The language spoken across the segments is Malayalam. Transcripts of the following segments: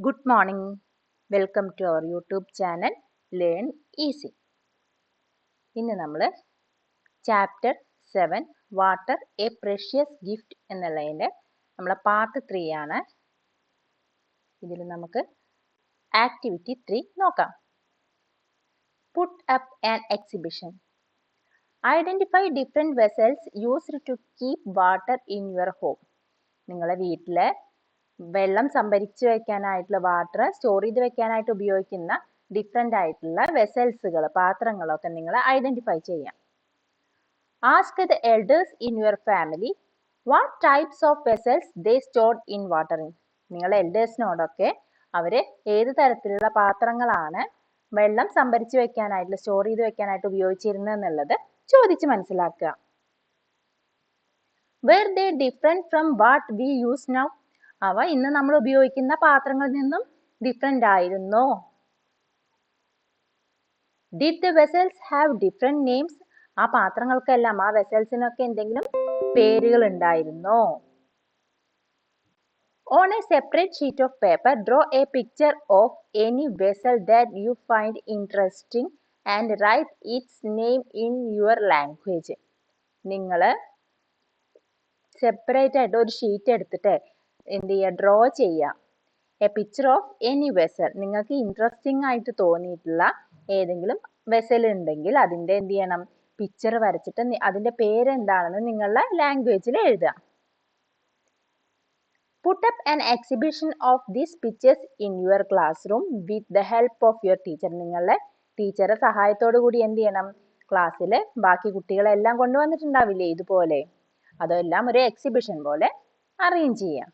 Good morning. Welcome to our YouTube channel Learn Easy. ഇന്ന് നമ്മൾ chapter 7 water A precious gift എന്നുള്ളതിൻ്റെ നമ്മളെ പാർട്ട് 3 ആണ്. ഇതിൽ നമുക്ക് ആക്ടിവിറ്റി 3 നോക്കാം. Put up an exhibition. Identify different vessels used to keep water in your home. നിങ്ങളുടെ വീട്ടിലെ വെള്ളം സംഭരിച്ചു വെക്കാനായിട്ടുള്ള വാട്ടർ സ്റ്റോർ ചെയ്ത് വെക്കാനായിട്ട് ഉപയോഗിക്കുന്ന ഡിഫറെൻ്റ് ആയിട്ടുള്ള വെസൽസുകൾ പാത്രങ്ങളൊക്കെ നിങ്ങൾ ഐഡന്റിഫൈ ചെയ്യാം. Ask the elders in your family what types of vessels they stored in water. നിങ്ങളെ എൽഡേഴ്സിനോടൊക്കെ അവർ ഏത് തരത്തിലുള്ള പാത്രങ്ങളാണ് വെള്ളം സംഭരിച്ചു വെക്കാനായിട്ട് സ്റ്റോർ ചെയ്ത് വെക്കാനായിട്ട് ഉപയോഗിച്ചിരുന്നത് എന്നുള്ളത് ചോദിച്ച് മനസ്സിലാക്കുക. Were they different from what we use now? അവ ഇന്ന് നമ്മൾ ഉപയോഗിക്കുന്ന പാത്രങ്ങളിൽ നിന്നും ഡിഫറെൻ്റ് ആയിരുന്നോ? Did the vessels have different names? ആ പാത്രങ്ങൾക്കെല്ലാം ആ വെസൽസിനൊക്കെ എന്തെങ്കിലും പേരുകൾ ഉണ്ടായിരുന്നോ? On a separate sheet of paper, draw a picture of any vessel that you find interesting and write its name in your language. നിങ്ങൾ സെപ്പറേറ്റ് ആയിട്ട് ഒരു ഷീറ്റ് എടുത്തിട്ട് എന്ത് ചെയ്യുക, ഡ്രോ ചെയ്യുക. A picture of any vessel, നിങ്ങൾക്ക് ഇൻട്രസ്റ്റിംഗ് ആയിട്ട് തോന്നിയിട്ടുള്ള ഏതെങ്കിലും വെസൽ ഉണ്ടെങ്കിൽ അതിൻ്റെ എന്ത് ചെയ്യണം, പിക്ചർ വരച്ചിട്ട് അതിൻ്റെ പേരെന്താണെന്ന് നിങ്ങളുടെ ലാംഗ്വേജിൽ എഴുതുക. Put up an exhibition of these pictures in your class room with the help of your teacher. നിങ്ങളുടെ ടീച്ചറുടെ സഹായത്തോടു കൂടി എന്ത് ചെയ്യണം, ക്ലാസ്സിൽ ബാക്കി കുട്ടികളെല്ലാം കൊണ്ടുവന്നിട്ടുണ്ടാവില്ലേ ഇതുപോലെ, അതെല്ലാം ഒരു എക്സിബിഷൻ പോലെ അറേഞ്ച് ചെയ്യാം.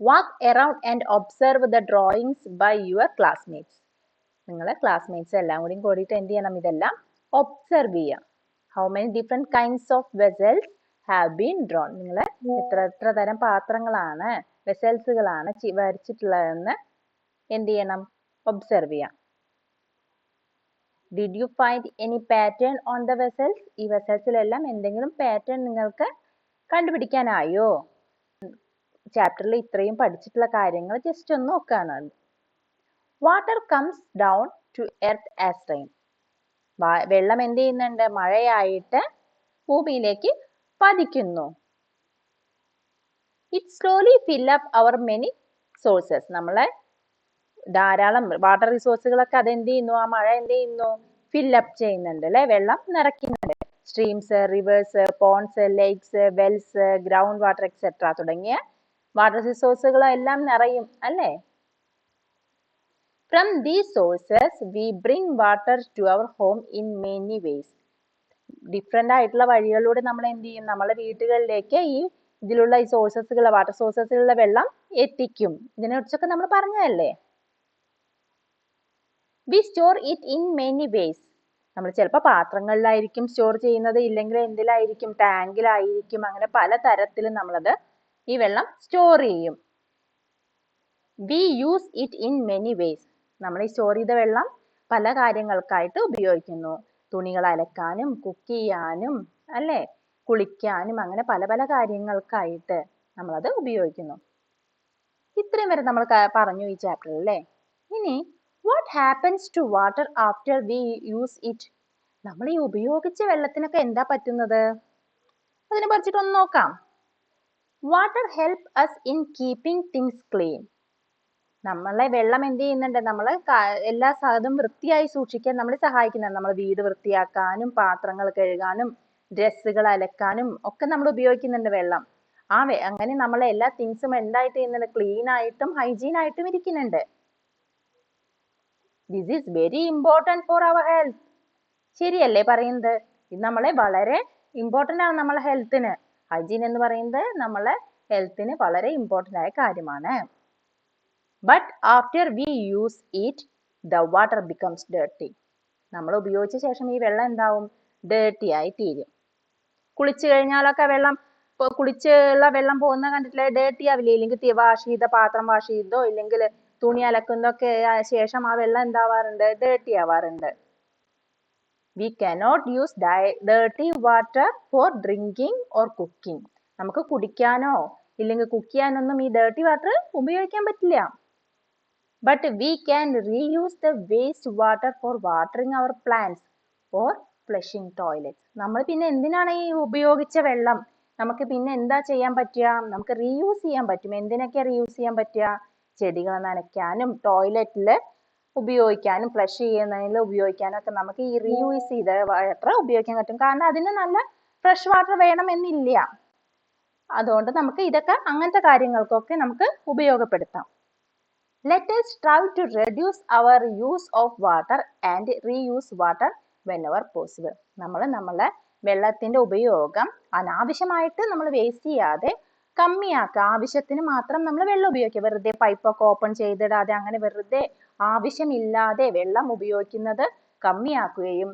Walk around and observe the drawings by your classmates. നിങ്ങളെ ക്ലാസ്മേറ്റ്സ് എല്ലാം കൂടി കൂടിയിട്ട് എന്ത് ചെയ്യണം, ഇതെല്ലാം ഒബ്സർവ് ചെയ്യാം. How many different kinds of vessels have been drawn? നിങ്ങൾ എത്ര തരം പാത്രങ്ങളാണ് വെസൽസുകളാണ് വരച്ചിട്ടുള്ളതെന്ന് എന്ത് ചെയ്യണം, ഒബ്സർവ് ചെയ്യാം. Did you find any pattern on the vessels? ഈ വെസൽസിലെല്ലാം എന്തെങ്കിലും പാറ്റേൺ നിങ്ങൾക്ക് കണ്ടുപിടിക്കാനായോ? ചാപ്റ്ററിൽ ഇത്രയും പഠിച്ചിട്ടുള്ള കാര്യങ്ങൾ ജസ്റ്റ് ഒന്ന് നോക്കാണ്. Water comes down to earth as rain. വെള്ളം എന്ത് ചെയ്യുന്നുണ്ട്, മഴയായിട്ട് ഭൂമിയിലേക്ക് പതിക്കുന്നു. It slowly fill up our many sources. നമ്മളെ ധാരാളം വാട്ടർ റിസോഴ്സുകളൊക്കെ അതെന്ത് ചെയ്യുന്നു, ആ മഴ എന്ത് ചെയ്യുന്നു, ഫില്ലപ്പ് ചെയ്യുന്നുണ്ട് അല്ലെ, വെള്ളം നിറയ്ക്കുന്നുണ്ട്. Streams, rivers, ponds, lakes, wells, ground water etcetera തുടങ്ങിയ വാട്ടർ റിസോഴ്സുകളെല്ലാം നിറയും അല്ലേ. From these sources we bring water to our home in many ways. Different ആയിട്ടുള്ള വഴികളിലൂടെ നമ്മൾ എന്ത് ചെയ്യും, നമ്മളെ വീടുകളിലേക്ക് ഇതിലുള്ള ഈ സോഴ്സസുകൾ, വാട്ടർ സോഴ്സസിലുള്ള വെള്ളം എത്തിക്കും. ഇതിനെക്കുറിച്ചൊക്കെ നമ്മൾ പറഞ്ഞതല്ലേ. We store it in many ways. നമ്മൾ ചിലപ്പോൾ പാത്രങ്ങളിലായിരിക്കും സ്റ്റോർ ചെയ്യുന്നത്, ഇല്ലെങ്കിൽ എന്തിലായിരിക്കും, ടാങ്കിലായിരിക്കും. അങ്ങനെ പല തരത്തിലും നമ്മളത് ഈ വെള്ളം സ്റ്റോർ ചെയ്യും. V use it in many ways. നമ്മൾ ഈ സ്റ്റോർ ചെയ്ത വെള്ളം പല കാര്യങ്ങൾക്കായിട്ട് ഉപയോഗിക്കുന്നു. തുണികൾ അലക്കാനും, കുക്ക് ചെയ്യാനും അല്ലേ, കുളിക്കാനും, അങ്ങനെ പല പല കാര്യങ്ങൾക്കായിട്ട് നമ്മളത് ഉപയോഗിക്കുന്നു. ഇത്രയും വരെ നമ്മൾ പറഞ്ഞു ഈ ചാപ്റ്ററിൽ അല്ലേ. ഇനി what happens to water after we use it. നമ്മൾ ഈ ഉപയോഗിച്ച വെള്ളത്തിനൊക്കെ എന്താ പറ്റുന്നത്, അതിനെ പറ്റിയിട്ടൊന്ന് നോക്കാം. Water help us in keeping things clean. നമ്മളെ വെള്ളം എന്ത് ചെയ്യുന്നുണ്ട്, നമ്മൾ എല്ലാ സാധനവും വൃത്തിയായി സൂക്ഷിക്കാൻ നമ്മളെ സഹായിക്കുന്നുണ്ട്. നമ്മൾ വീട് വൃത്തിയാക്കാനും, പാത്രങ്ങൾ കഴുകാനും, ഡ്രസ്സുകൾ അലക്കാനും ഒക്കെ നമ്മൾ ഉപയോഗിക്കുന്നുണ്ട് വെള്ളം. അങ്ങനെ നമ്മളെ എല്ലാ തിങ്സും എന്തായിട്ട് ചെയ്യുന്നുണ്ട്, ക്ലീൻ ആയിട്ടും ഹൈജീൻ ആയിട്ടും ഇരിക്കുന്നുണ്ട്. This is very important for our health. ശരിയല്ലേ പറയുന്നത്? ഇത് നമ്മളെ വളരെ ഇമ്പോർട്ടൻ്റ് ആണ് നമ്മളെ ഹെൽത്തിന്. ഹൈജീൻ എന്ന് പറയുന്നത് നമ്മളെ ഹെൽത്തിന് വളരെ ഇമ്പോർട്ടൻ്റ് ആയ കാര്യമാണ്. But after we use it the water becomes dirty. നമ്മൾ ഉപയോഗിച്ച ശേഷം ഈ വെള്ളം എന്താവും, ഡേർട്ടി ആയി തീരും. കുളിച്ചു കഴിഞ്ഞാലൊക്കെ വെള്ളം, കുളിച്ചുള്ള വെള്ളം പോകുന്ന കണ്ടിട്ടില്ലേ, ഡേർട്ടി ആവില്ലേ. ഇല്ലെങ്കിൽ വാഷ് ചെയ്ത പാത്രം വാഷ് ചെയ്തോ ഇല്ലെങ്കിൽ തുണി അലക്കുന്നതൊക്കെ ശേഷം ആ വെള്ളം എന്താവാറുണ്ട്, ഡേർട്ടി ആവാറുണ്ട്. We cannot use dirty water for drinking or cooking. നമുക്ക് കുടിക്കാനോ ഇല്ലെങ്കിൽ കുക്ക് ചെയ്യാനൊന്നും ഈ ഡേർട്ടി വാട്ടർ ഉപയോഗിക്കാൻ പറ്റില്ല. But we can reuse the waste water for watering our plants or flushing toilet. നമ്മൾ പിന്നെ എന്തിനാണ് ഈ ഉപയോഗിച്ച വെള്ളം നമുക്ക് പിന്നെ എന്താ ചെയ്യാൻ പറ്റുക? നമുക്ക് റീയൂസ് ചെയ്യാൻ പറ്റും. എന്തിനൊക്കെ റീയൂസ് ചെയ്യാൻ പറ്റുക? ചെടികൾ നനയ്ക്കാനും ടോയ്ലറ്റിൽ ഉപയോഗിക്കാനും ഫ്ലഷ് ചെയ്യുന്നതിൽ ഉപയോഗിക്കാനും ഒക്കെ നമുക്ക് ഈ റീയൂസ് ചെയ്ത വാട്ടർ ഉപയോഗിക്കാൻ പറ്റും. കാരണം അതിന് നല്ല ഫ്രഷ് വാട്ടർ വേണമെന്നില്ല. അതുകൊണ്ട് നമുക്ക് ഇതൊക്കെ അങ്ങനത്തെ കാര്യങ്ങൾക്കൊക്കെ നമുക്ക് ഉപയോഗപ്പെടുത്താം. Let us try to reduce our use of water and reuse water whenever possible. നമ്മളെ വെള്ളത്തിന്റെ ഉപയോഗം അനാവശ്യമായിട്ട് നമ്മൾ വേസ്റ്റ് ചെയ്യാതെ കമ്മിയാക്കുക. ആവശ്യത്തിന് മാത്രം നമ്മൾ വെള്ളം ഉപയോഗിക്കുക. വെറുതെ പൈപ്പൊക്കെ ഓപ്പൺ ചെയ്തിടാതെ അങ്ങനെ വെറുതെ ആവശ്യമില്ലാതെ വെള്ളം ഉപയോഗിക്കുന്നത് കമ്മിയാക്കുകയും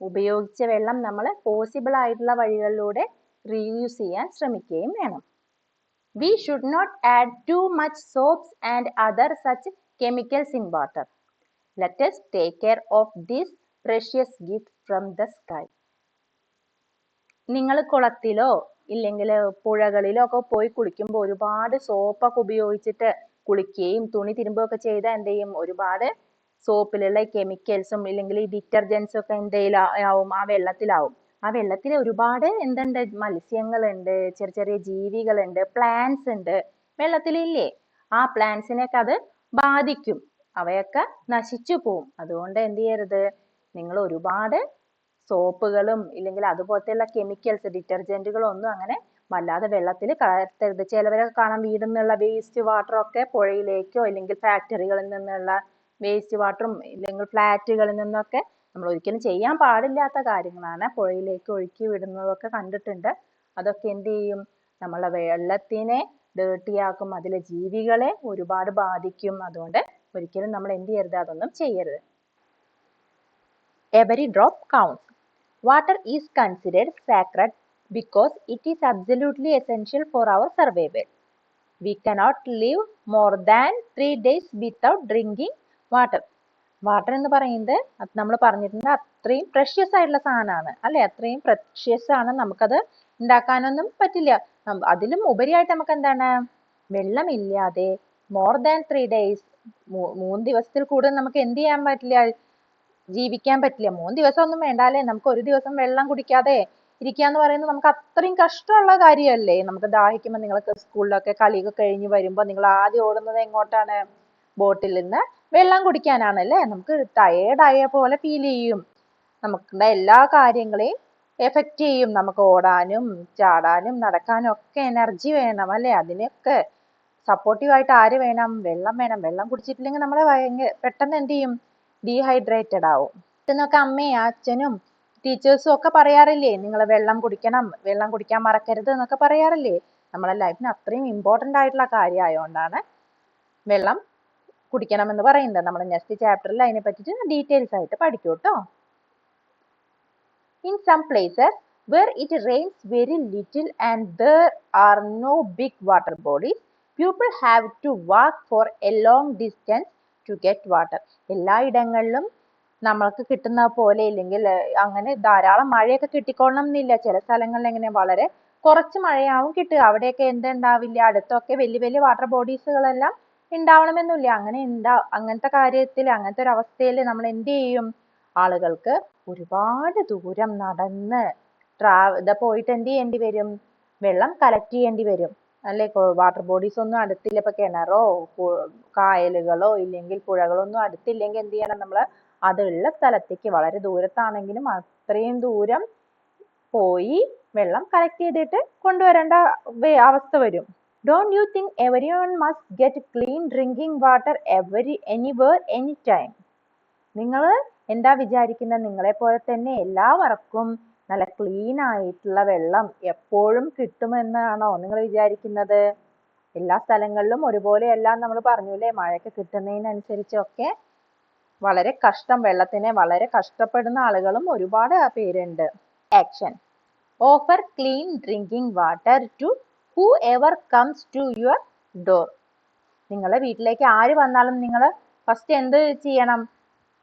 ഉപയോഗിച്ച വെള്ളം നമ്മൾ പോസിബിൾ ആയിട്ടുള്ള വഴികളിലൂടെ റീയൂസ് ചെയ്യാൻ ശ്രമിക്കുകയും വേണം. We should not add too much soaps and other such chemicals in water. Let us take care of this precious gift from the sky. നിങ്ങൾ കുളത്തിലോ ഇല്ലെങ്കിൽ പുഴകളിലോ ഒക്കെ പോയി കുളിക്കുമ്പോൾ ഒരുപാട് സോപ്പൊക്കെ ഉപയോഗിച്ചിട്ട് കുളിക്കുകയും തുണി തിരുമ്പുകയൊക്കെ ചെയ്താൽ എന്ത് ചെയ്യും? ഒരുപാട് സോപ്പിലുള്ള കെമിക്കൽസും ഇല്ലെങ്കിൽ ഈ ഡിറ്റർജൻസും ഒക്കെ എന്തെങ്കിലും ആ വെള്ളത്തിലാവും. ആ വെള്ളത്തിൽ ഒരുപാട് എന്തുണ്ട്? മത്സ്യങ്ങളുണ്ട്, ചെറിയ ചെറിയ ജീവികളുണ്ട്, പ്ലാന്റ്സ് ഉണ്ട് വെള്ളത്തിലില്ലേ? ആ പ്ലാന്റ്സിനെയൊക്കെ അത് ബാധിക്കും. അവയൊക്കെ നശിച്ചു പോവും. അതുകൊണ്ട് എന്ത് ചെയ്യരുത്? നിങ്ങൾ ഒരുപാട് സോപ്പുകളും ഇല്ലെങ്കിൽ അതുപോലത്തെയുള്ള കെമിക്കൽസ് ഡിറ്റർജന്റുകളും ഒന്നും അങ്ങനെ വല്ലാതെ വെള്ളത്തിൽ കലർത്തരുത്. ചിലവരൊക്കെ കാണാം വീട്ടിൽ നിന്നുള്ള വേസ്റ്റ് വാട്ടർ ഒക്കെ പുഴയിലേക്കോ ഇല്ലെങ്കിൽ ഫാക്ടറികളിൽ നിന്നുള്ള വേസ്റ്റ് വാട്ടറും ഇല്ലെങ്കിൽ ഫ്ലാറ്റുകളിൽ നിന്നൊക്കെ നമ്മൾ ഒരിക്കലും ചെയ്യാൻ പാടില്ലാത്ത കാര്യങ്ങളാണ്. പുഴയിലേക്ക് ഒഴുക്കി വിടുന്നതൊക്കെ കണ്ടിട്ടുണ്ട്. അതൊക്കെ എന്ത് ചെയ്യും? നമ്മളെ വെള്ളത്തിനെ ഡേർട്ടിയാക്കും. അതിലെ ജീവികളെ ഒരുപാട് ബാധിക്കും. അതുകൊണ്ട് ഒരിക്കലും നമ്മൾ എന്ത് ചെയ്യരുത്? അതൊന്നും ചെയ്യരുത്. Every drop counts. Water is considered sacred because it is absolutely essential for our survival. We cannot live more than 3 days without drinking water. Water എന്ന് പറയുന്നത് നമ്മൾ പറഞ്ഞിട്ടുണ്ട് അത്രയും പ്രഷ്യസ് ആയിട്ടുള്ള സാധനമാണ് അല്ലെ? അത്രയും പ്രഷ്യസ് ആണ്. നമുക്കത് ഉണ്ടാക്കാനൊന്നും പറ്റില്ല. അതിലും ഉപരിയായിട്ട് നമുക്ക് എന്താണ്? വെള്ളമില്ലാതെ മോർ ദാൻ 3 days 3 ദിവസത്തിൽ കൂടുതൽ നമുക്ക് എന്ത് ചെയ്യാൻ പറ്റില്ല? ജീവിക്കാൻ പറ്റില്ല. 3 ദിവസം ഒന്നും വേണ്ട അല്ലെ? നമുക്ക് ഒരു ദിവസം വെള്ളം കുടിക്കാതെ ഇരിക്കുക എന്ന് പറയുന്നത് നമുക്ക് അത്രയും കഷ്ടമുള്ള കാര്യമല്ലേ? നമുക്ക് ദാഹിക്കുമ്പോൾ നിങ്ങൾക്ക് സ്കൂളിലൊക്കെ കളിയൊക്കെ കഴിഞ്ഞ് വരുമ്പോൾ നിങ്ങൾ ആദ്യം ഓടുന്നത് എങ്ങോട്ടാണ്? ബോട്ടിൽ നിന്ന് വെള്ളം കുടിക്കാനാണ് അല്ലേ? നമുക്ക് ടയേർഡായ പോലെ ഫീൽ ചെയ്യും. നമ്മുടെ എല്ലാ കാര്യങ്ങളെയും എഫക്റ്റ് ചെയ്യും. നമുക്ക് ഓടാനും ചാടാനും നടക്കാനും ഒക്കെ എനർജി വേണം അല്ലെ? അതിനൊക്കെ സപ്പോർട്ടീവായിട്ട് ആര് വേണം? വെള്ളം വേണം. വെള്ളം കുടിച്ചിട്ടില്ലെങ്കിൽ നമ്മളെ പെട്ടെന്ന് എന്ത് ചെയ്യും? ഡീഹൈഡ്രേറ്റഡ് ആവും. എന്നൊക്കെ അമ്മയും അച്ഛനും ടീച്ചേഴ്സും ഒക്കെ പറയാറില്ലേ? നിങ്ങൾ വെള്ളം കുടിക്കണം, വെള്ളം കുടിക്കാൻ മറക്കരുത് എന്നൊക്കെ പറയാറില്ലേ? നമ്മളെ ലൈഫിന് അത്രയും ഇമ്പോർട്ടൻ്റ് ആയിട്ടുള്ള കാര്യമായതുകൊണ്ടാണ് വെള്ളം കുടിക്കണം എന്ന് പറയുന്നത്. നമ്മൾ നെക്സ്റ്റ് ചാപ്റ്ററിൽ അതിനെ പറ്റിയിട്ട് ഡീറ്റെയിൽസ് ആയിട്ട് പഠിക്കും കേട്ടോ. In some places where it rains very little and there are no big water bodies, people have to walk for a long distance to get water. എല്ലായിടങ്ങളിലും നമ്മൾക്ക് കിട്ടുന്ന പോലെ ഇല്ലെങ്കിൽ അങ്ങനെ ധാരാളം മഴയൊക്കെ കിട്ടിക്കൊള്ളണം എന്നില്ല. ചില സ്ഥലങ്ങളിൽ എങ്ങനെ വളരെ കുറച്ച് മഴയാവും കിട്ടുക. അവിടെയൊക്കെ എന്തുണ്ടാവില്ല? അടുത്തൊക്കെ വലിയ വലിയ വാട്ടർ ബോഡീസുകളെല്ലാം ഉണ്ടാവണമെന്നില്ല. അങ്ങനത്തെ കാര്യത്തിൽ അങ്ങനത്തെ ഒരു അവസ്ഥയിൽ നമ്മൾ എന്ത് ചെയ്യും? ആളുകൾക്ക് ഒരുപാട് ദൂരം നടന്ന് പോയിട്ട് എന്ത് ചെയ്യേണ്ടി വരും? വെള്ളം കളക്ട് ചെയ്യേണ്ടി വരും അല്ലെ? വാട്ടർ ബോഡീസ് ഒന്നും അടുത്തില്ല. ഇപ്പൊ കിണറോ കായലുകളോ ഇല്ലെങ്കിൽ പുഴകളോ ഒന്നും അടുത്തില്ലെങ്കിൽ എന്ത് ചെയ്യണം? നമ്മൾ അതുള്ള സ്ഥലത്തേക്ക് വളരെ ദൂരത്താണെങ്കിലും അത്രയും ദൂരം പോയി വെള്ളം കളക്ട് ചെയ്തിട്ട് കൊണ്ടുവരേണ്ട അവസ്ഥ വരും. Don't you think everyone must get clean drinking water anywhere, anytime? നിങ്ങൾ എന്താ വിചാരിക്കുന്നത്? നിങ്ങളെ പോലെ തന്നെ എല്ലാവർക്കും നല്ല ക്ലീൻ ആയിട്ടുള്ള വെള്ളം എപ്പോഴും കിട്ടുമെന്നാണോ നിങ്ങൾ വിചാരിക്കുന്നത്? എല്ലാ സ്ഥലങ്ങളിലും ഒരുപോലെ എല്ലാം നമ്മൾ പറഞ്ഞൂലേ? മഴയൊക്കെ കിട്ടുന്നതിനനുസരിച്ചൊക്കെ വളരെ കഷ്ടം, വെള്ളത്തിനെ വളരെ കഷ്ടപ്പെടുന്ന ആളുകളും ഒരുപാട് പേരുണ്ട്. Action: offer clean drinking water to whoever comes to your door. നിങ്ങളെ വീട്ടിലേക്ക് ആര് വന്നാലും നിങ്ങൾ ഫസ്റ്റ് എന്ത് ചെയ്യണം?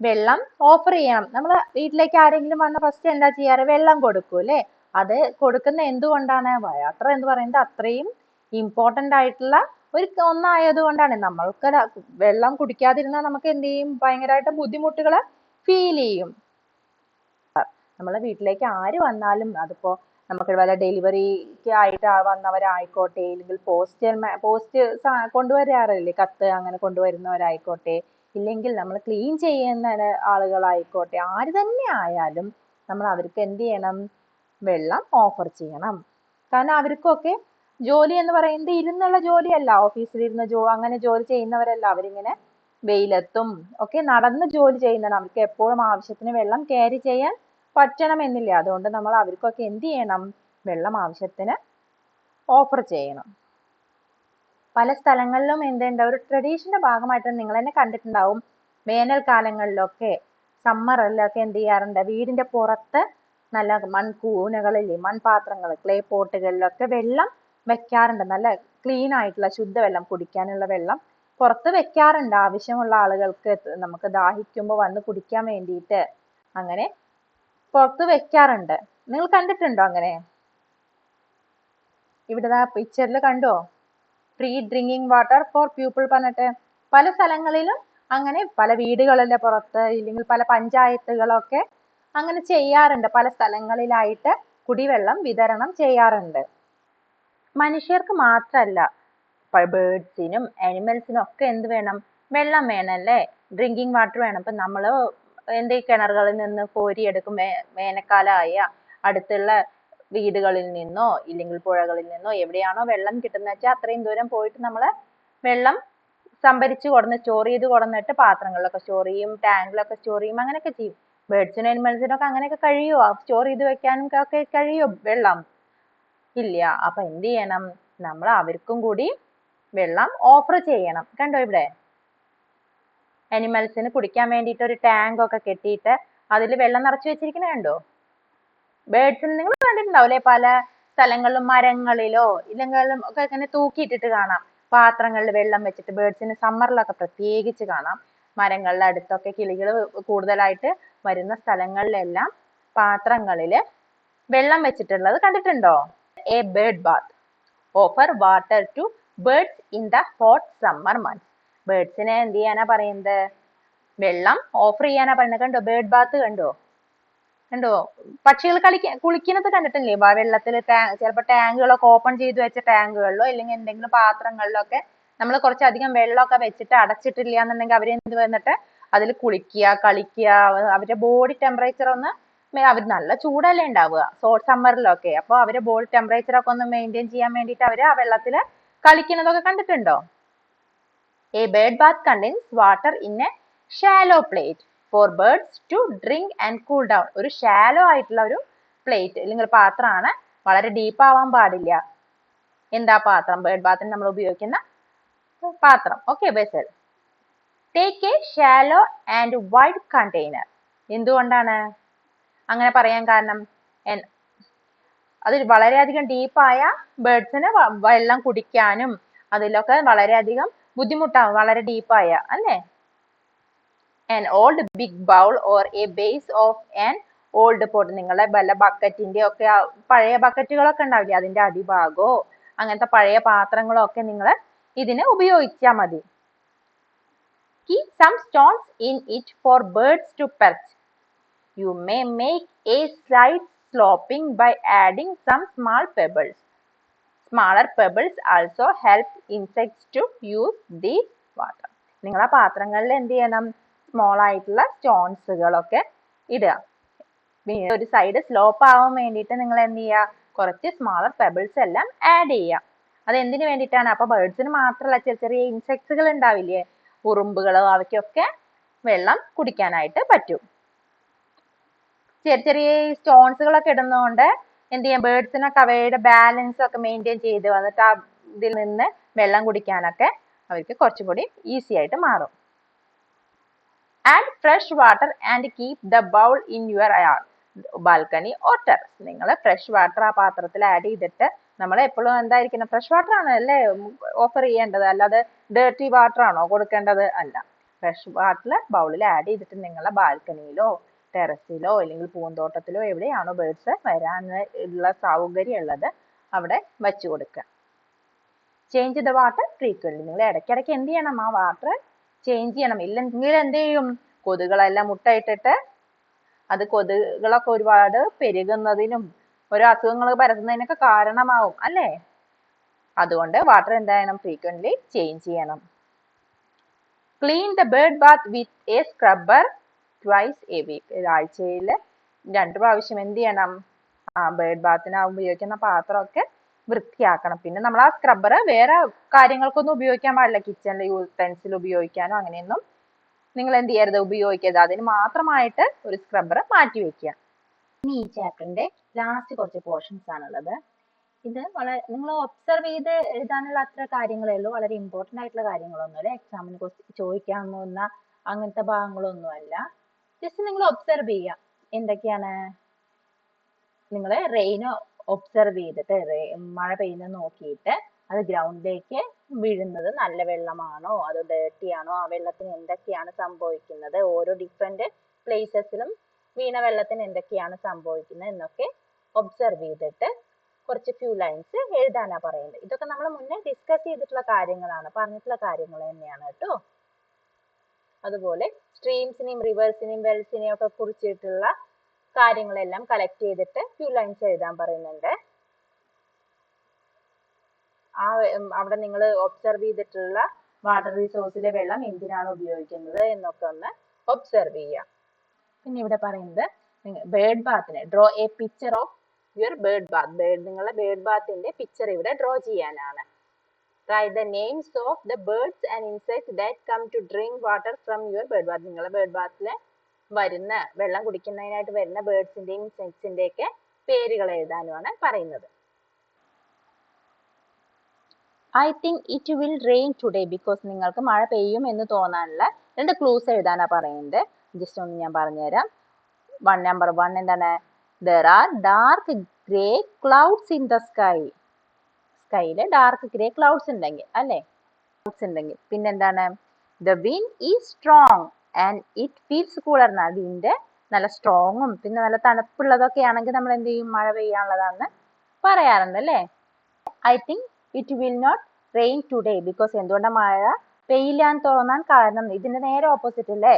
വെള്ളം ഓഫർ ചെയ്യണം. നമ്മളെ വീട്ടിലേക്ക് ആരെങ്കിലും വന്ന ഫസ്റ്റ് എന്താ ചെയ്യാറ്? വെള്ളം കൊടുക്കും അല്ലേ? അത് കൊടുക്കുന്ന എന്തുകൊണ്ടാണ്? വാട്ടർ എന്ന് പറയുന്നത് അത്രയും ഇമ്പോർട്ടന്റ് ആയിട്ടുള്ള ഒരു ഒന്നായത് കൊണ്ടാണ്. നമ്മൾക്ക് വെള്ളം കുടിക്കാതിരുന്നാൽ നമുക്ക് എന്ത് ചെയ്യും, ഭയങ്കരമായിട്ട് ബുദ്ധിമുട്ടുകൾ ഫീൽ ചെയ്യും. നമ്മളെ വീട്ടിലേക്ക് ആര് വന്നാലും, അതിപ്പോ നമുക്ക് വല്ല ഡെലിവറിക്ക് ആയിട്ട് വന്നവരായിക്കോട്ടെ, അല്ലെങ്കിൽ പോസ്റ്റ് കൊണ്ടുവരാറില്ലേ, കത്ത് അങ്ങനെ കൊണ്ടുവരുന്നവരായിക്കോട്ടെ, ഇല്ലെങ്കിൽ നമ്മൾ ക്ലീൻ ചെയ്യുന്ന ആളുകളായിക്കോട്ടെ, ആര് തന്നെ ആയാലും നമ്മൾ അവർക്ക് എന്ത് ചെയ്യണം, വെള്ളം ഓഫർ ചെയ്യണം. കാരണം അവർക്കൊക്കെ ജോലി എന്ന് പറയുന്നത് ഇരുന്നുള്ള ജോലിയല്ല, ഓഫീസിലിരുന്ന് അങ്ങനെ ജോലി ചെയ്യുന്നവരല്ല. അവരിങ്ങനെ വെയിലത്തും ഒക്കെ നടന്ന് ജോലി ചെയ്യുന്നതാണ്. അവർക്ക് എപ്പോഴും ആവശ്യത്തിന് വെള്ളം ക്യാരി ചെയ്യാൻ പറ്റണമെന്നില്ല. അതുകൊണ്ട് നമ്മൾ അവർക്കൊക്കെ എന്ത് ചെയ്യണം, വെള്ളം ആവശ്യത്തിന് ഓഫർ ചെയ്യണം. പല സ്ഥലങ്ങളിലും എന്തുണ്ട്, ഒരു ട്രഡീഷന്റെ ഭാഗമായിട്ട് നിങ്ങൾ തന്നെ കണ്ടിട്ടുണ്ടാവും, വേനൽക്കാലങ്ങളിലൊക്കെ സമ്മറിലൊക്കെ എന്ത് ചെയ്യാറുണ്ട്, വീടിന്റെ പുറത്ത് നല്ല മൺകൂനകളില്ലേ, മൺപാത്രങ്ങൾ, ക്ലേ പോട്ടുകളിലൊക്കെ വെള്ളം വെക്കാറുണ്ട്. നല്ല ക്ലീൻ ആയിട്ടുള്ള ശുദ്ധവെള്ളം, കുടിക്കാനുള്ള വെള്ളം പുറത്ത് വെക്കാറുണ്ട്. ആവശ്യമുള്ള ആളുകൾക്ക് നമുക്ക് ദാഹിക്കുമ്പോൾ വന്ന് കുടിക്കാൻ വേണ്ടിയിട്ട് അങ്ങനെ പുറത്ത് വെക്കാറുണ്ട്. നിങ്ങൾ കണ്ടിട്ടുണ്ടോ അങ്ങനെ? ഇവിടെ പിക്ചറിൽ കണ്ടോ, free drinking water for people പറഞ്ഞിട്ട്. പല സ്ഥലങ്ങളിലും അങ്ങനെ, പല വീടുകളിലെ പുറത്ത്, ഇല്ലെങ്കിൽ പല പഞ്ചായത്തുകളൊക്കെ അങ്ങനെ ചെയ്യാറുണ്ട്. പല സ്ഥലങ്ങളിലായിട്ട് കുടിവെള്ളം വിതരണം ചെയ്യാറുണ്ട്. മനുഷ്യർക്ക് മാത്രല്ല, ബേർഡ്സിനും ആനിമൽസിനും ഒക്കെ എന്ത് വേണം, വെള്ളം വേണമല്ലേ, ഡ്രിങ്കിങ് വാട്ടർ വേണം. ഇപ്പൊ നമ്മള് കിണറുകളിൽ നിന്ന് കോരിയെടുക്കും, വേനൽക്കാലമായ അടുത്തുള്ള വീടുകളിൽ നിന്നോ ഇല്ലെങ്കിൽ പുഴകളിൽ നിന്നോ എവിടെയാണോ വെള്ളം കിട്ടുന്നത് വെച്ചാൽ അത്രയും ദൂരം പോയിട്ട് നമ്മള് വെള്ളം സംഭരിച്ചു കൊടുന്ന് സ്റ്റോർ ചെയ്ത് കൊടുന്നിട്ട് പാത്രങ്ങളിലൊക്കെ സ്റ്റോർ ചെയ്യും, ടാങ്കിലൊക്കെ സ്റ്റോർ ചെയ്യും, അങ്ങനെയൊക്കെ ചെയ്യും. ബേർഡ്സിനും ആനിമൽസിനും ഒക്കെ അങ്ങനെയൊക്കെ കഴിയുമോ, സ്റ്റോർ ചെയ്ത് വെക്കാനും ഒക്കെ കഴിയോ വെള്ളം? ഇല്ല. അപ്പൊ എന്ത് ചെയ്യണം, നമ്മൾ അവർക്കും കൂടി വെള്ളം ഓഫർ ചെയ്യണം. കണ്ടോ ഇവിടെ അനിമൽസിന് കുടിക്കാൻ വേണ്ടിയിട്ട് ഒരു ടാങ്ക് ഒക്കെ കെട്ടിയിട്ട് അതിൽ വെള്ളം നിറച്ചു വെച്ചിരിക്കുന്നത് കണ്ടോ? ബേർഡ്സിന് നിങ്ങൾ കണ്ടിട്ടുണ്ടാവില്ലേ, പല സ്ഥലങ്ങളിലും മരങ്ങളിലോ ഇല്ലെങ്കിലും ഒക്കെ ഇങ്ങനെ തൂക്കിയിട്ടിട്ട് കാണാം, പാത്രങ്ങളിൽ വെള്ളം വെച്ചിട്ട്. ബേർഡ്സിന് സമ്മറിലൊക്കെ പ്രത്യേകിച്ച് കാണാം, മരങ്ങളുടെ അടുത്തൊക്കെ കിളികൾ കൂടുതലായിട്ട് വരുന്ന സ്ഥലങ്ങളിലെല്ലാം പാത്രങ്ങളിൽ വെള്ളം വെച്ചിട്ടുള്ളത് കണ്ടിട്ടുണ്ടോ? A bird bath offer water to birds in the hot summer months. ബേർഡ്സിനെ എന്ത് ചെയ്യാനാ പറയുന്നത്, വെള്ളം ഓഫർ ചെയ്യാനാ പറയുന്നത്. കണ്ടോ ബേർഡ് ബാത്ത് കണ്ടോ? പക്ഷികൾ കുളിക്കുന്നത് കണ്ടിട്ടില്ലേ, വെള്ളത്തിൽ ചിലപ്പോൾ ടാങ്കുകളൊക്കെ ഓപ്പൺ ചെയ്ത് വെച്ച ടാങ്കുകളിലോ ഇല്ലെങ്കിൽ എന്തെങ്കിലും പാത്രങ്ങളിലോ ഒക്കെ നമ്മൾ കുറച്ചധികം വെള്ളമൊക്കെ വെച്ചിട്ട് അടച്ചിട്ടില്ല എന്നുണ്ടെങ്കിൽ അവരെന്ത് വന്നിട്ട് അതിൽ കുളിക്കുക, കളിക്കുക, അവരുടെ ബോഡി ടെമ്പറേച്ചർ ഒന്ന്, അവർ നല്ല ചൂടല്ലേ ഉണ്ടാവുക സമ്മറിലൊക്കെ, അപ്പോൾ അവരുടെ ബോഡി ടെമ്പറേച്ചർ ഒക്കെ ഒന്ന് മെയിൻറ്റെയിൻ ചെയ്യാൻ വേണ്ടിയിട്ട് അവർ ആ വെള്ളത്തിൽ കളിക്കുന്നതൊക്കെ കണ്ടിട്ടുണ്ടോ? A bird bath contains water in a shallow plate for birds to drink and cool down. ഒരു shallow ആയിട്ടുള്ള ഒരു പ്ലേറ്റ് അല്ലെങ്കിൽ പാത്രമാണ്, വളരെ ഡീപ്പ് ആവാൻ പാടില്ല. എന്താ പാത്രം, ബേർഡ് ബാത്തിന് നമ്മൾ ഉപയോഗിക്കുന്ന പാത്രം. Okay vessel. Take a shallow and wide container. എന്തുകൊണ്ടാണ് അങ്ങനെ പറയാൻ കാരണം, അതിൽ വളരെയധികം ഡീപ്പായ ബേർഡ്സിന് വെള്ളം കുടിക്കാനും അതിലൊക്കെ വളരെയധികം ബുദ്ധിമുട്ടാവും, വളരെ ഡീപ്പായ അല്ലേ. an old big bowl or a base of an old pot. നിങ്ങളുടെ വല്ല ബക്കറ്റിന്റെ ഒക്കെ പഴയ ബക്കറ്റുകളൊക്കെ ഉണ്ടാവില്ലേ, അതിന്റെ അടിഭാഗോ അങ്ങനത്തെ പഴയ പാത്രങ്ങളോ ഒക്കെ നിങ്ങൾ ഇതിന് ഉപയോഗിച്ചാൽ മതി. keep some stones in it for birds to perch. You may make a slight sloping by adding some small pebbles. Smaller pebbles also help insects to use the water. നിങ്ങൾ ആ പാത്രങ്ങളിൽ എന്ത് ചെയ്യണം, സ്മോൾ ആയിട്ടുള്ള സ്റ്റോൺസുകളൊക്കെ ഇടുക. ഒരു സൈഡ് സ്ലോപ്പ് ആവാൻ വേണ്ടിയിട്ട് നിങ്ങൾ എന്ത് ചെയ്യുക, കുറച്ച് സ്മാളർ പെബിൾസ് എല്ലാം ആഡ് ചെയ്യുക. അത് എന്തിനു വേണ്ടിയിട്ടാണ്, അപ്പൊ ബേർഡ്സിന് മാത്രമല്ല, ചെറിയ ചെറിയ ഇൻസെക്ട്സുകൾ ഉണ്ടാവില്ലേ, ഉറുമ്പുകളോ, അവയ്ക്കൊക്കെ വെള്ളം കുടിക്കാനായിട്ട് പറ്റും. ചെറിയ ചെറിയ സ്റ്റോൺസുകളൊക്കെ ഇടുന്നതുകൊണ്ട് എന്ത് ചെയ്യാം, ബേർഡ്സിനൊക്കെ അവയുടെ ബാലൻസ് ഒക്കെ മെയിൻറ്റെയിൻ ചെയ്ത് വന്നിട്ട് ആ ഇതിൽ നിന്ന് വെള്ളം കുടിക്കാനൊക്കെ അവർക്ക് കുറച്ചും കൂടി ഈസി ആയിട്ട് മാറും. Add fresh water and keep the bowl in your balcony or terrace. നിങ്ങൾ ഫ്രഷ് വാട്ടർ ആ പാത്രത്തിൽ ആഡ് ചെയ്തിട്ട്, നമ്മൾ എപ്പോഴും എന്തായിരിക്കണം, ഫ്രഷ് വാട്ടർ ആണ് അല്ലേ ഓഫർ ചെയ്യേണ്ടത്, അല്ലാതെ ഡേർട്ടി വാട്ടർ ആണോ കൊടുക്കേണ്ടത്? അല്ല. ഫ്രഷ് വാട്ടർ ബൗളിൽ ആഡ് ചെയ്തിട്ട് നിങ്ങളുടെ ബാൽക്കണിയിലോ ടെറസിലോ അല്ലെങ്കിൽ പൂന്തോട്ടത്തിലോ എവിടെയാണോ ബേർഡ്സ് വരാനുള്ള സൗകര്യം ഉള്ളത് അവിടെ വെച്ചു കൊടുക്കുക. Change the water frequently. നിങ്ങൾ ഇടയ്ക്കിടയ്ക്ക് എന്ത് ചെയ്യണം? ആ വാട്ടർ ചേഞ്ച് ചെയ്യണം. ഇല്ലെങ്കിൽ എന്ത് ചെയ്യും? കൊതുകുകളെല്ലാം മുട്ടയിട്ടിട്ട് അത് കൊതുകുകളൊക്കെ ഒരുപാട് പെരുകുന്നതിനും ഓരോ അസുഖങ്ങൾ പരത്തുന്നതിനൊക്കെ കാരണമാവും അല്ലേ? അതുകൊണ്ട് വാട്ടർ എന്ത് ചെയ്യണം? ഫ്രീക്വൻറ്റ്ലി ചേഞ്ച് ചെയ്യണം. Clean the bird bath with a scrubber twice a week. ആഴ്ചയിൽ 2 പ്രാവശ്യം എന്ത് ചെയ്യണം? ബേർഡ് ബാത്തിന് ഉപയോഗിക്കുന്ന പാത്രമൊക്കെ വൃത്തിയാക്കണം. പിന്നെ നമ്മൾ ആ സ്ക്രബ്ബർ വേറെ കാര്യങ്ങൾക്കൊന്നും ഉപയോഗിക്കാൻ പാടില്ല. കിച്ചണിലെ യൂട്ടൻസിൽ ഉപയോഗിക്കാനോ അങ്ങനെയൊന്നും നിങ്ങൾ എന്ത് ചെയ്യരുത്? ഉപയോഗിക്കരുത്. അതിന് മാത്രമായിട്ട് ഒരു സ്ക്രബ്ബർ മാറ്റി വെക്കുക. ഇനി ഈ ചാപ്റ്ററിന്റെ ലാസ്റ്റ് കുറച്ച് പോർഷൻസ് ആണുള്ളത്. ഇത് വളരെ നിങ്ങൾ ഒബ്സർവ് ചെയ്ത് എഴുതാനുള്ള അത്ര കാര്യങ്ങളേ ഉള്ളൂ. വളരെ ഇമ്പോർട്ടൻ്റ് ആയിട്ടുള്ള കാര്യങ്ങളൊന്നുമില്ല. എക്സാമിന് ചോദിക്കാവുന്ന അങ്ങനത്തെ ഭാഗങ്ങളൊന്നുമല്ല. ജസ്റ്റ് നിങ്ങൾ ഒബ്സർവ് ചെയ്യുക. എന്തൊക്കെയാണ്? നിങ്ങൾ റെയിൻ ഒബ്സർവ് ചെയ്തിട്ട് മഴ പെയ്യുന്നത് നോക്കിയിട്ട് അത് ഗ്രൗണ്ടിലേക്ക് വീഴുന്നത് നല്ല വെള്ളമാണോ അതോ ഡേർട്ടി ആണോ, ആ വെള്ളത്തിന് എന്തൊക്കെയാണ് സംഭവിക്കുന്നത്, ഓരോ ഡിഫറെന്റ് പ്ലേസസിലും വീണ വെള്ളത്തിന് എന്തൊക്കെയാണ് സംഭവിക്കുന്നത് എന്നൊക്കെ ഒബ്സർവ് ചെയ്തിട്ട് കുറച്ച് ഫ്യൂ ലൈൻസ് എഴുതാനാ പറയുന്നത്. ഇതൊക്കെ നമ്മൾ മുന്നേ ഡിസ്കസ് ചെയ്തിട്ടുള്ള കാര്യങ്ങളാണ്, പറഞ്ഞിട്ടുള്ള കാര്യങ്ങൾ തന്നെയാണ് കേട്ടോ. അതുപോലെ സ്ട്രീംസിനെയും റിവേഴ്സിനെയും വെൽസിനെയും ഒക്കെ കുറിച്ചിട്ടുള്ള കാര്യങ്ങളെല്ലാം കളക്ട് ചെയ്തിട്ട് ഫ്യൂ ലൈൻസ് എഴുതാൻ പറയുന്നുണ്ട്. അവിടെ നിങ്ങൾ ഒബ്സർവ് ചെയ്തിട്ടുള്ള വാട്ടർ റിസോഴ്സിലെ വെള്ളം എന്തിനാണ് ഉപയോഗിക്കുന്നത് എന്നൊക്കെ ഒന്ന് ഒബ്സർവ് ചെയ്യുക. പിന്നെ ഇവിടെ പറയുന്നത് ബേർഡ് ബാത്തിനെ draw a picture of your bird bath. നിങ്ങളുടെ ബേർഡ് ബാത്തിന്റെ പിക്ചർ ഇവിടെ ഡ്രോ ചെയ്യാനാണ്. Write the names of the birds and insects that come to drink water from your bird bath. നിങ്ങളുടെ ബേർഡ് ബാത്തിൽ വരുന്ന വെള്ളം കുടിക്കുന്നതിനായിട്ട് വരുന്ന ബേർഡ്സിന്റെയും ഇൻസെക്ട്സിന്റെ ഒക്കെ പേരുകൾ എഴുതാനുമാണ് പറയുന്നത്. I think it will rain today because നിങ്ങൾക്ക് മഴ പെയ്യും എന്ന് തോന്നാനുള്ള 2 ക്ലൂസ് എഴുതാനാ പറയുന്നത്. ജസ്റ്റ് ഒന്ന് ഞാൻ പറഞ്ഞുതരാം. നമ്പർ 1 എന്താണ്? There are dark grey clouds in the sky. സ്കൈയില് ഡാർക്ക് ഗ്രേ ക്ലൗഡ്സ് ഉണ്ടെങ്കിൽ അല്ലേ? ക്ലൗഡ്സ് ഉണ്ടെങ്കിൽ പിന്നെന്താണ്? The wind is strong and it feels cooler. Wind നല്ല സ്ട്രോങ്ങും പിന്നെ നല്ല തണുപ്പുള്ളതൊക്കെ ആണെങ്കിൽ നമ്മൾ എന്ത് ചെയ്യും? മഴ പെയ്യാനുള്ളതാണെന്ന് പറയാറുണ്ട് അല്ലേ? I think it will not rain today because എന്തുകൊണ്ടാണ് മഴ പെയ്യില്ല എന്ന് തോന്നാൻ കാരണം? ഇതിന്റെ നേരെ ഓപ്പോസിറ്റ് അല്ലേ?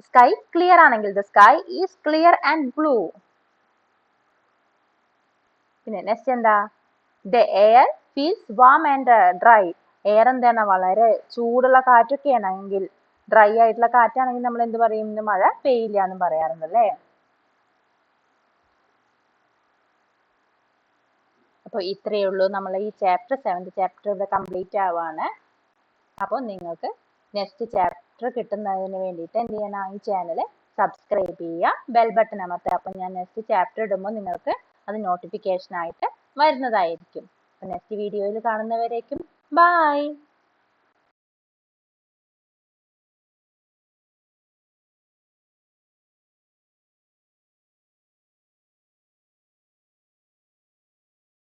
സ്കൈ ക്ലിയർ ആണെങ്കിൽ the sky is clear and blue. പിന്നെ നെക്സ്റ്റ് എന്താ? The air feels warm and dry. Air എന്താണ്? വളരെ ചൂടുള്ള കാറ്റൊക്കെ ആണെങ്കിൽ, ഡ്രൈ ആയിട്ടുള്ള കാറ്റാണെങ്കിൽ നമ്മൾ എന്ത് പറയും? ഇന്ന് മഴ പെയ്യില്ല എന്ന് പറയാറുണ്ട് അല്ലേ? അപ്പോൾ ഇത്രയേ ഉള്ളൂ. നമ്മൾ ഈ ചാപ്റ്റർ 7th ചാപ്റ്റർ ഇവിടെ കംപ്ലീറ്റ് ആവാണ്. അപ്പോൾ നിങ്ങൾക്ക് നെക്സ്റ്റ് ചാപ്റ്റർ കിട്ടുന്നതിന് വേണ്ടിയിട്ട് എന്ത് ചെയ്യണം? ഈ ചാനൽ സബ്സ്ക്രൈബ് ചെയ്യുക, ബെൽ ബട്ടൺ അമർത്തുക. അപ്പോൾ ഞാൻ നെക്സ്റ്റ് ചാപ്റ്റർ ഇടുമ്പോൾ നിങ്ങൾക്ക് അത് നോട്ടിഫിക്കേഷൻ ആയിട്ട് വരുന്നതായിരിക്കും. അപ്പോൾ നെക്സ്റ്റ് വീഡിയോയിൽ കാണുന്നവരേക്കും ബൈ.